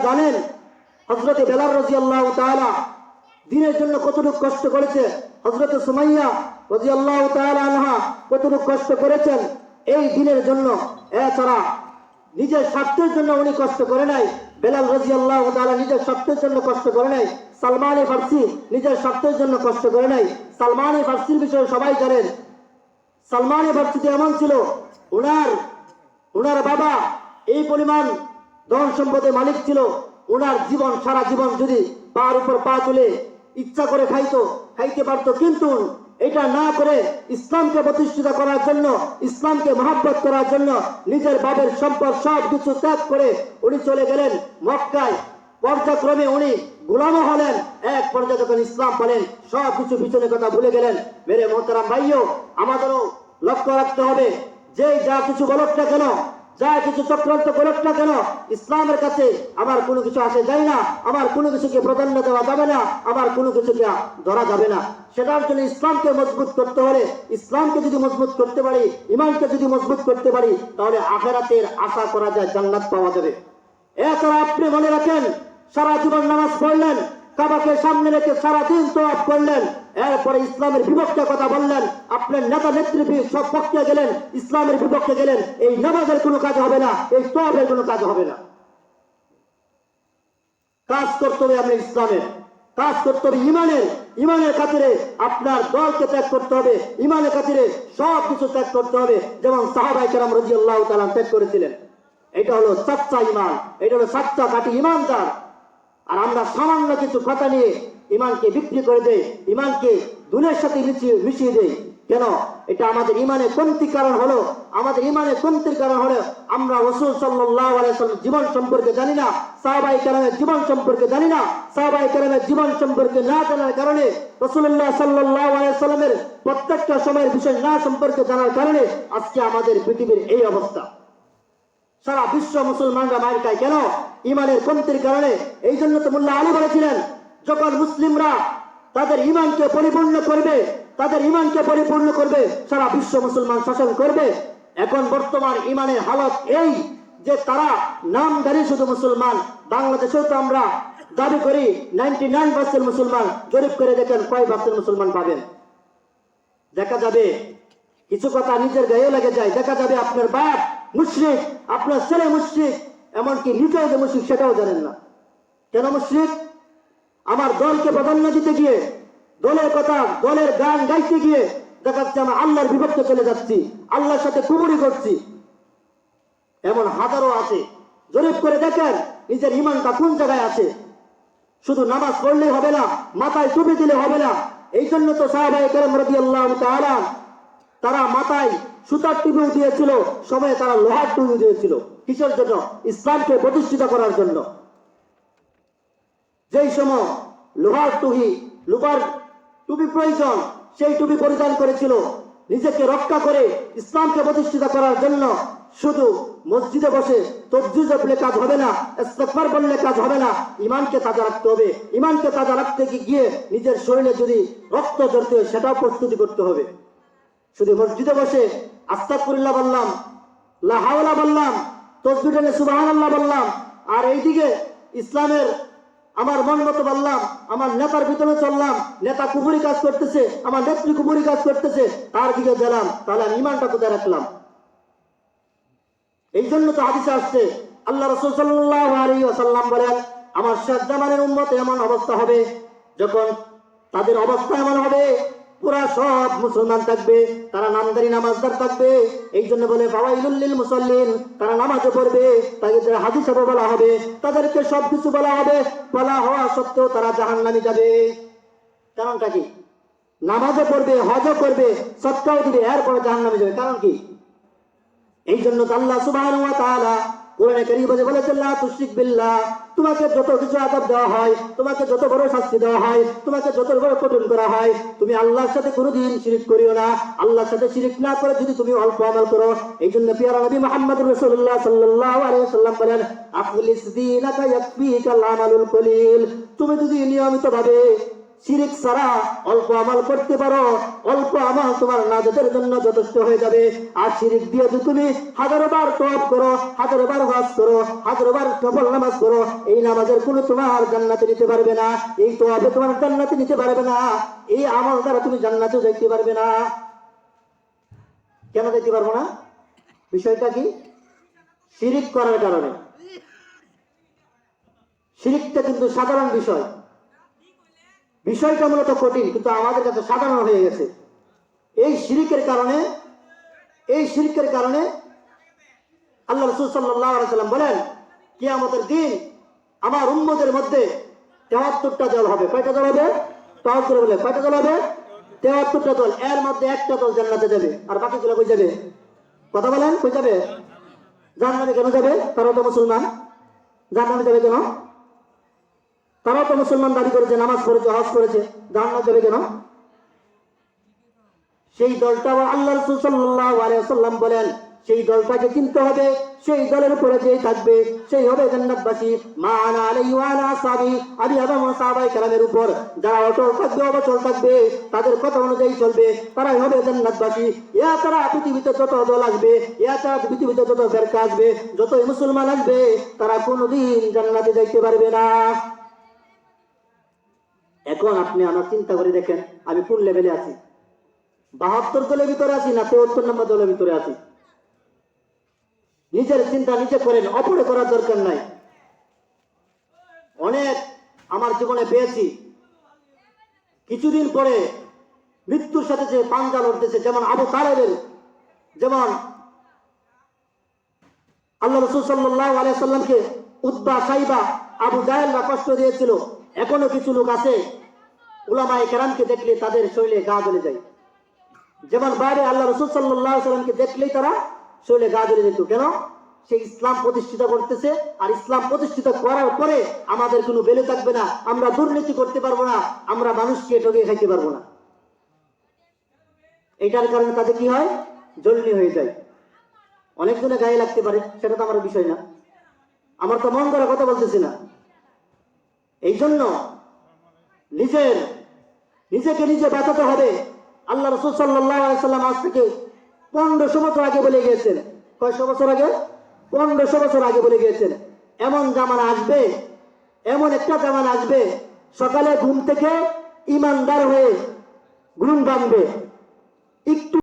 জানেন হযরতে বেলাল রাদিয়াল্লাহু তাআলা দ্বীনের জন্য কতটুকু কষ্ট করেছে, হযরতে সুমাইয়া রাদিয়াল্লাহু তাআলা আনহা কতটুকু কষ্ট করেছেন এই দ্বীনের জন্য। এছাড়া নিজের স্বার্থের জন্য উনি কষ্ট করে নাই। বেলাল রাদিয়াল্লাহু তাআলা নিজের স্বার্থের জন্য কষ্ট করে নাই। সালমান ফারসি নিজের স্বার্থের জন্য কষ্ট করে নাই। সালমান ফারসির বিষয়ে সবাই জানেন। সালমান ফারসিতে এমন ছিল, উনার বাবা এই পরিমাণ ধন সম্পদের মালিক ছিল, উনার জীবন সারা জীবন যদি পার উপর পা তুলে ইচ্ছা করে খাইতে পারত, কিন্তু এটা না করে ইসলামকে প্রতিষ্ঠিত করার জন্য, ইসলামকে মহব্বত করার জন্য নিজের বাবার সম্পদ সব কিছু ত্যাগ করে উনি চলে গেলেন মক্কায়। পর্যায়ক্রমে উনি গোলাম হলেন। এক পর্যায়ে যখন ইসলাম পেলেন সব কিছু পিছনে কথা ভুলে গেলেন। মেরে মোহতারাম ভাইও, আমাদেরও লক্ষ্য রাখতে হবে যে যা কিছু বলক না কেন, যা কিছু চক্রান্ত করুক না কেন, ইসলামের কাছে আমার কোনো কিছু আসে যায় না, আমার কোনো কিছুকে প্রাধান্য দেওয়া যাবে না, আমার কোনো কিছুকে ধরা যাবে না। সেটার জন্য ইসলামকে মজবুত করতে হলে, ইসলামকে যদি মজবুত করতে পারি, ইমানকে যদি মজবুত করতে পারি, তাহলে আখিরাতের আশা করা যায় জান্নাত পাওয়া যাবে। এছাড়া আপনি মনে রাখেন, সারা জীবন নামাজ পড়লেন, কাবাকে সামনে রেখে সারাদিন তোয়াফ করলেন, এরপরে ইসলামের বিপক্ষে কথা বললেন, আপনার নেতা নেত্রী সব পক্ষে গেলেন, ইসলামের বিপক্ষে গেলেন, এই নামাজের কোনো কাজ হবে না, এই তোয়াফের কোনো কাজ হবে না। কাজ করতে হবে আমরা ইসলামের, কাজ করতে হবে ইমানের খাতিরে আপনার দলকে ত্যাগ করতে হবে, ইমানের খাতিরে সব কিছু ত্যাগ করতে হবে, যেমন সাহাবায়ে কেরাম রাদিয়াল্লাহু তাআলা ত্যাগ করেছিলেন। এটা হলো সচ্চা ইমান, এটা হলো সচ্চা খাঁটি ইমানদার। আর আমরা সামান্য কিছু কথা নিয়ে ইমানকে বিক্রি করে দেই, ইমানকে দুনিয়ার সাথে মিশিয়ে দেই। কেন? এটা আমাদের ইমানের কমতির কারণ হলো, আমাদের ইমানের কমতির কারণ হলো আমরা রাসূল সাল্লাল্লাহু আলাইহি ওয়াসাল্লাম জীবন সম্পর্কে জানি না, সাহাবায়ে কেরামের জীবন সম্পর্কে জানি না। সাহাবায়ে কেরামের জীবন সম্পর্কে না জানার কারণে, রাসূলুল্লাহ সাল্লাল্লাহু আলাইহি ওয়াসাল্লামের প্রত্যেকটা সময়ের বিষয় না সম্পর্কে জানার কারণে আজকে আমাদের পৃথিবীর এই অবস্থা। সারা বিশ্ব মুসলমানরা মার খায় কেন? ইমানের কমতির কারণে। এই জন্য তো মোল্লা আলী বলেছিলেন, যখন মুসলিমরা তাদের ইমানকে পরিপূর্ণ করবে সারা বিশ্ব মুসলমান শাসন করবে। এখন বর্তমান ইমানের হালত এই যে তারা নামধারী শুধু মুসলমান। বাংলাদেশেও তো আমরা দাবি করি 99% মুসলমান, জরিপ করে দেখেন কয় % মুসলমান পাবেন। দেখা যাবে কিছু কথা নিজের গায়ে লেগে যায়, দেখা যাবে আপনার বাপ মুশরিক, আপনার ছেলে মুশরিক, এমনকি নিজেও যে মুশরিক সেটাও জানেন না। কেন মুশরিক? আমার দলকে প্রাধান্য দিতে গিয়ে, দলের কথা, দলের গান গাইতে গিয়ে দেখা যাচ্ছে আমরা আল্লাহর বিপক্ষে চলে যাচ্ছি, আল্লাহর সাথে কুফরি করছি। এমন হাজারো আছে। জরিপ করে দেখেন নিজের ইমানটা কোন জায়গায় আছে। শুধু নামাজ পড়লেই হবে না, মাথায় টুপি দিলে হবে না। এই জন্য তো সাহাবায়ে কেরাম রাদিয়াল্লাহু তাআলা তারা মাথায় সুতার টুপিও দিয়েছিল, সময়ে তারা লোহার টুপি দিয়েছিল। কিসের জন্য? ইসলামকে প্রতিষ্ঠিত করার জন্য। যেই সময় লোহার টুপি প্রয়োজন, সেই টুপি পরিধান করেছিল নিজেকে রক্ষা করে ইসলামকে প্রতিষ্ঠিত করার জন্য। শুধু মসজিদে বসে তাসবিহ জপলে কাজ হবে না, ইস্তিগফার বললে কাজ হবে না, ইমানকে তাজা রাখতে হবে। ইমানকে তাজা রাখতে গিয়ে নিজের শরীরে যদি রক্ত ঝরতে হয় সেটাও প্রস্তুতি করতে হবে। শুধু মসজিদে বসে আস্তাগফিরুল্লাহ বললাম, লা হাওলা বললাম, তাসবিহ বলে সুবহানাল্লাহ বললাম, আর এইদিকে ইসলামের আমার মন মতো বললাম, আমার নেতার ভিতরে চললাম, নেতা কুফরি কাজ করতেছে, আমার নেত্রী কুফরি কাজ করতেছে, তার দিকে গেলাম, তাহলে আমি ইমানটা কোথায় রাখলাম? এই জন্য তো হাদিসে আসছে, আল্লাহ রাসূল সাল্লাল্লাহু আলাইহি ওয়াসাল্লাম বলেন, আমার শেষ জামানের উম্মত এমন অবস্থা হবে, যখন তাদের অবস্থা এমন হবে পুরা সব মুসলমান থাকবে, তারা নামদারি নামাজদার থাকবে। এই জন্য বলে ফাওয়াইলুল লিল মুসাল্লিন, তারা নামাজে পড়বে, তাদের হাদিসে বলা হবে, তাদেরকে সবকিছু বলা হবে, বলা হওয়া সত্ত্বেও তারা জাহান্নামে যাবে। কারণটা কি? নামাজে পড়বে, হজও করবে, সদকাও দিবে, এরপরে জাহান্নামে যাবে। কারণ কি? এই জন্য তো আল্লাহ সুবহানাহু ওয়া তাআলা কোরআনে কারীমে বলেছেন, লা তুশরিক বিল্লাহ, তোমাকে যত কিছু আযাব দেওয়া হয়, তোমাকে যত বড় শাস্তি দেওয়া হয়, তোমাকে যত বড় কঠিন করা হয়, তুমি আল্লাহর সাথে কোনোদিন শিরক করিও না। আল্লাহর সাথে শিরক না করে যদি তুমি অল্প আমল করো, এই জন্য প্রিয় নবী মুহাম্মদুর রাসূলুল্লাহ সাল্লাল্লাহু আলাইহি ওয়াসাল্লাম বলেন, আখলিস দীনাকা ইয়াকফিকাল আমালুল কলিল, তুমি যদি নিয়মিতভাবে শিরিক ছাড়া অল্প আমল করতে পারো, অল্প আমল তোমার নাজাতের জন্য যথেষ্ট হয়ে যাবে। আর শিরিক দিয়ে যদি তুমি হাজারো বার তওয়াব করো, হাজারো বার ওয়াজ করো, হাজারো বার নফল নামাজ করো, এই নামাজের কোনো তোমার জান্নাতে নিতে পারবে না, এই তওয়াবে তোমার জান্নাতে নিতে পারবে না, এই আমল দ্বারা তুমি জান্নাতে যাইতে পারবে না। কেন যাইতে পারবো না? বিষয়টা কি? শিরিক করার কারণে। শিরিকটা কিন্তু সাধারণ বিষয়, বিষয়টা মূলত কঠিন, কিন্তু আমাদের কাছে সাধারণ হয়ে গেছে। এই শিরিকের কারণে আল্লাহ রাসূল সাল্লাল্লাহু আলাইহি ওয়াসাল্লাম বলেন, কিয়ামতের দিন আমার উম্মতের মধ্যে ৭৩টা দল হবে। কয়টা দল হবে? তাও করে বলে, কয়টা দল হবে? ৭৩টা দল। এর মধ্যে একটা দল জান্নাতে যাবে, আর বাকিগুলো কই যাবে? কথা বলেন, কই যাবে? জান্নাতে কেন যাবে? তারা তো মুসলমান। জান্নাতে যাবে কেন? তারা তো মুসলমান দাবি করেছে, নামাজ পড়েছে, হজ করেছে, জান্নাতে যাবে কেন? সেই দলটা আল্লাহ রাসূল সাল্লাল্লাহু আলাইহি ওয়াসাল্লাম বলেন, সেই দলটাকে চিনতে হবে, সেই দলের উপরে যে থাকবে সেই হবে জান্নাতবাসী। মা আনা আলাইহি ওয়া আলা আসহাবি, আমি এবং সাহাবায়ে কেরামের উপর যারা অটল থাকবে, অবচল থাকবে, তাদের কথা অনুযায়ী চলবে, তারাই হবে জান্নাতবাসী। তারা পৃথিবীতে যত দল আসবে, তারা পৃথিবীতে যত ফেরকা আসবে, যতই মুসলমান আসবে, তারা কোনোদিন জান্নাতে যাইতে পারবে না। এখন আপনি আমার চিন্তা করে দেখেন, আমি কোন লেভেলে আছি? ৭২ দলের ভিতরে আছি না ৭৩ নম্বর দলের ভিতরে আছি? নিজের চিন্তা নিজে করেন, অপরে করার দরকার নাই। অনেক আমার জীবনে পেয়েছি, কিছুদিন পরে মৃত্যুর সাথে যে পাঞ্জা লড়তেছে, যেমন আবু তালেবের, যেমন আল্লাহ রাসূল সাল্লাল্লাহু আলাইহি ওয়াসাল্লামকে উতবা, সাইবা, আবু জাহেলরা কষ্ট দিয়েছিল। এখনো কিছু লোক আছে, উলামায়ে কেরামকে দেখলে তাদের শরীরে গা জ্বলে যায়। যেমন বাইরে আল্লাহ রাসূল সাল্লাল্লাহু আলাইহি ওয়াসাল্লামকে দেখলেই তারা শরীরে গা জ্বলে যেত। কেন? সে ইসলাম প্রতিষ্ঠিত করতেছে, আর ইসলাম প্রতিষ্ঠিত করার পরে আমাদের কোনো বেলে থাকবে না, আমরা দুর্নীতি করতে পারবো না, আমরা মানুষকে ঠকিয়ে খাইতে পারবো না। এইটার কারণে তাদের কি হয়? জলনি হয়ে যায়। অনেকজনে গায়ে লাগতে পারে, সেটা তো আমার বিষয় না, আমার তো মন করা কথা বলতেছি না। এই জন্য নিজেকে নিজে বাঁচাতে হবে। আল্লাহ রাসূল সাল্লাল্লাহু আলাইহি ওয়াসাল্লাম আজ থেকে 1500 বছর আগে বলে গিয়েছেন। কয়শো বছর আগে? 1500 বছর আগে বলে গিয়েছেন, এমন জামানা আসবে, এমন একটা জামানা আসবে, সকালে ঘুম থেকে ইমানদার হয়ে ঘুম ভাঙবে, একটু